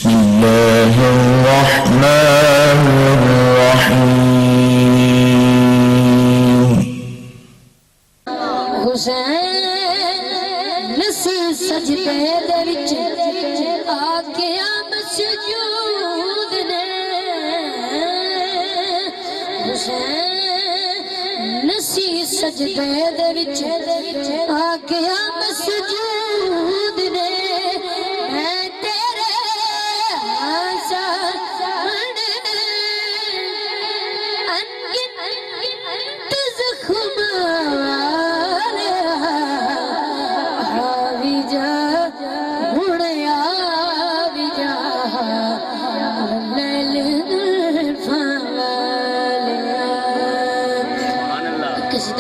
بسم الله الرحمن الرحيم حسین نسی سجدے دے وچ آکیا مسجود نے حسین نسی سجدے دے وچ آکیا مسجود نے میں تیرے انگن زخم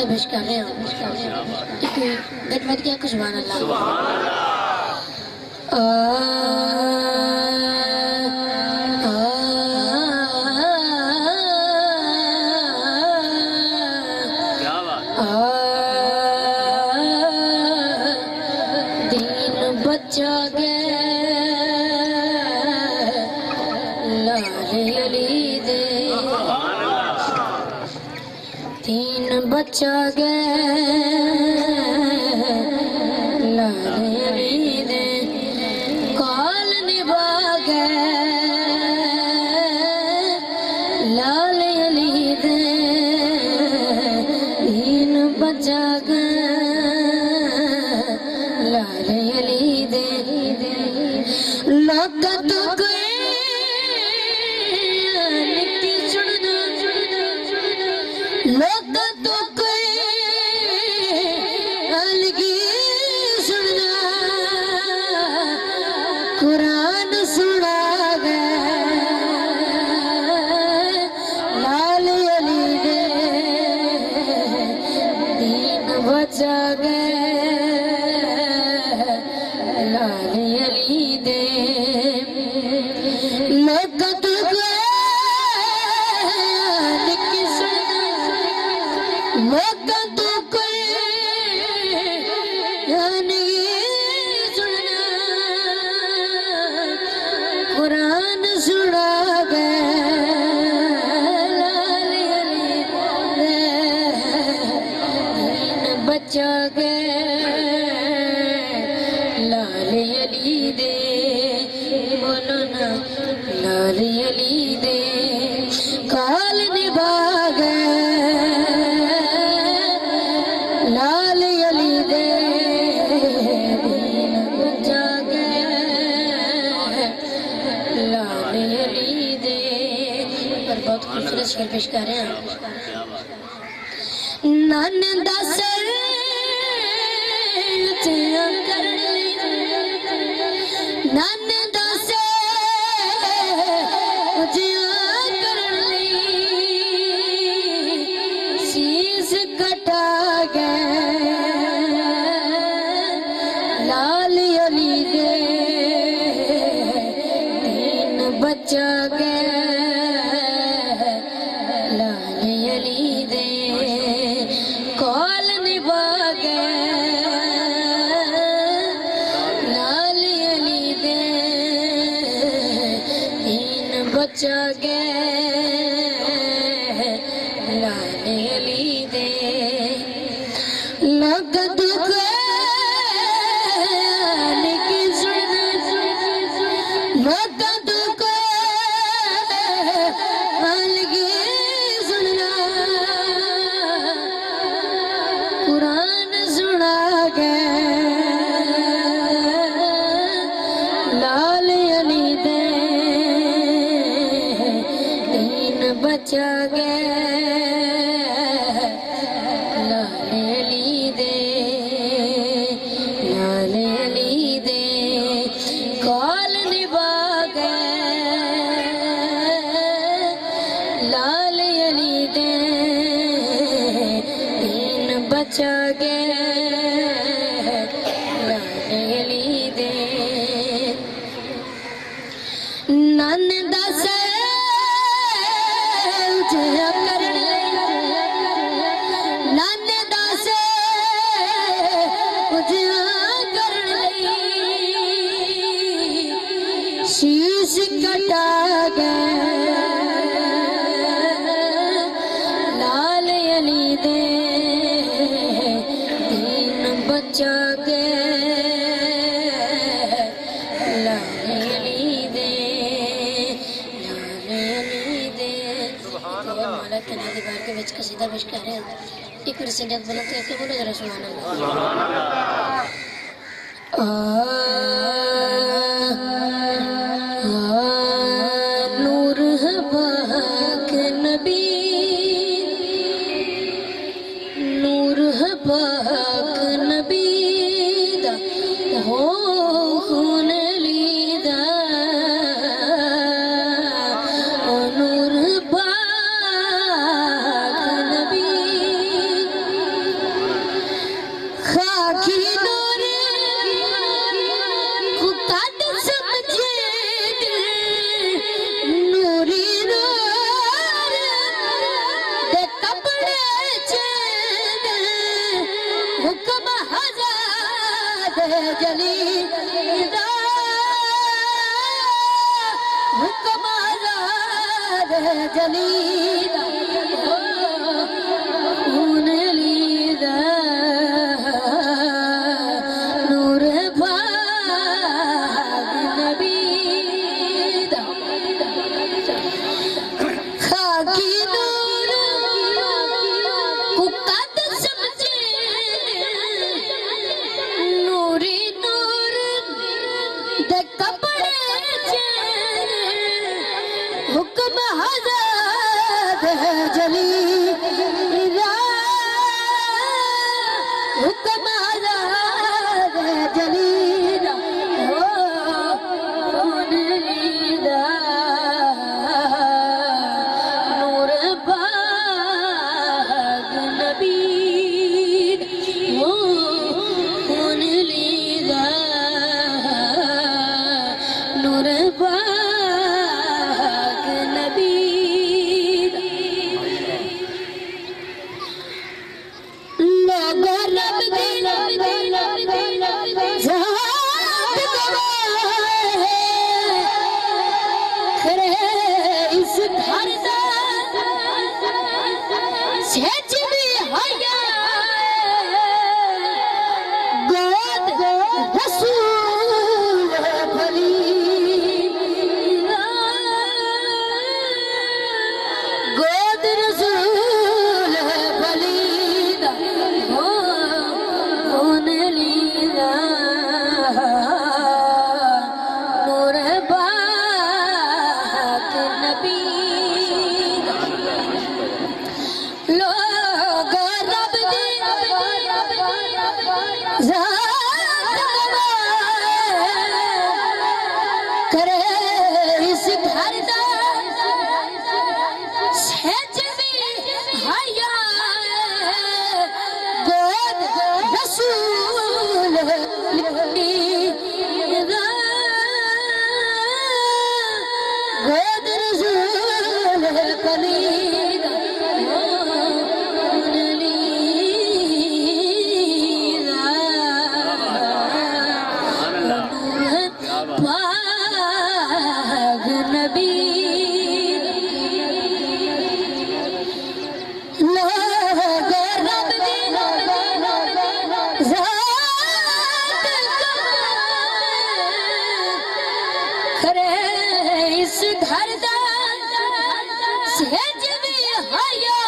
پیش کر رہے ہیں گھٹ کیا کہ سبحان اللہ دین بچہ گئے لالے علی دے دین بچہ گئے لالے علی دے کال نبھا گئے لالے علی دے دین بچہ گئے لالے علی دے لقد قرآن سنا گئے لال علی دے دین بچا گئے لال علی دے لقد گئے نکی سنا لقد قرآن سنا گئے لال علی دے دین بچا گئے لال علی دے بولو نا لال علی دے کال نبھا گئے لال علی دے دین بچا گئے لال علی دے پر بہت خوبصورت شعر پیش کر رہے ہیں ناندا سر اچھا کر لی ناندا سر اچھا کر لی سیس کٹا گئے لال علی دے دین بچا گئے لال علی دے کال نبھا گئے لال علی دے دین بچا گئے لال علی دے لقد قرآن سنا گئے لال علی دے دین بچا گئے لال علی دے لال علی دے کال نبھا گئے لال علی دے دین بچا گئے لال علی دے ناندا سر اچھا کر لی ناندا سر اچھا کر لی فیس کٹا گئے لال علی دے دین بچا گئے لال علی دے مولا تنہا دی بار کے وچ قصیدہ پیش کر رہے ہیں ایک بار سنت بلند کر کے بولو ذرا سبحان اللہ نور ہے پاک نبی نور ہے پاک نبی دا ہو خون لیدہ نور پاک نبی خاکی نور کو قد سمجھے نوری نور دے کپڑے چین حکم حضرت جلی دا حکم حضرت جلی دا خون لیدہ نور پاک نبی دا خاکی نور کو قد سمجھے نوری نور دے کپڑے چین حکم حضرت جلی دا حکم حضرت جلی دا خون لیدہ نور پاک نبی خون لیدہ نور پاک نبی لوگو رب دی ذات گواہ کھرے اس گھر دا سچ بھی حیا گود رسول بھلی گود رسول بھلی خون لیدہ نور پاک نبی لوگ رب دی ذات گواہ کرے اس گھر دا سچ بھی حیا گود رسول لیدہ گود رسول لیدہ خون لیدہ نور پاک نبی لوگ رب دی ذات گواہ کرے اس گھر دا سچ بھی حیا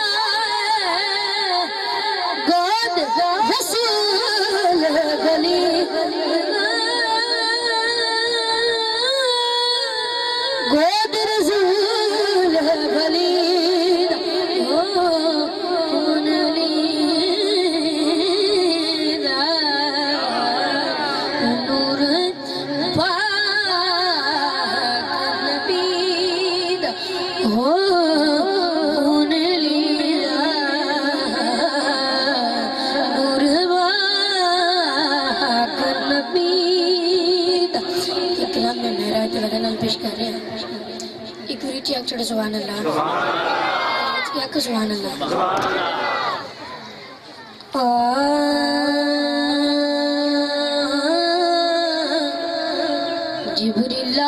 گود رسول گلی گود رسول بھلی خون لیدہ نور پاک نبی دا خون لیدہ نور پاک نبی دا ایک کلام میں مہراج ودنال پیش کر رہے ہیں ایک ریچی اکچھڑ سبحان اللہ کیا کہ سبحان اللہ جبریل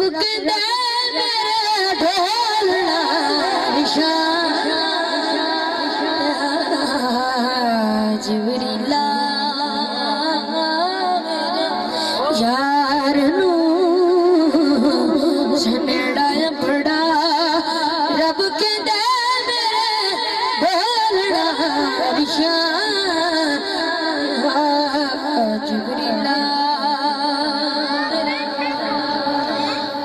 ਕਹਿੰਦਾ ਮੇਰਾ ਢੋਲਣਾ ਨਿਸ਼ਾਨ ਜਿਬਰੀਲਾ ਯਾਰ ਨੂੰ ਸਨੇੜਾ ਫੜਾ ਰੱਬ ਕਹਿੰਦਾ ਮੇਰੇ ਢੋਲਣਾ ਨਿਸ਼ਾਨ ਜਿਬਰੀਲਾ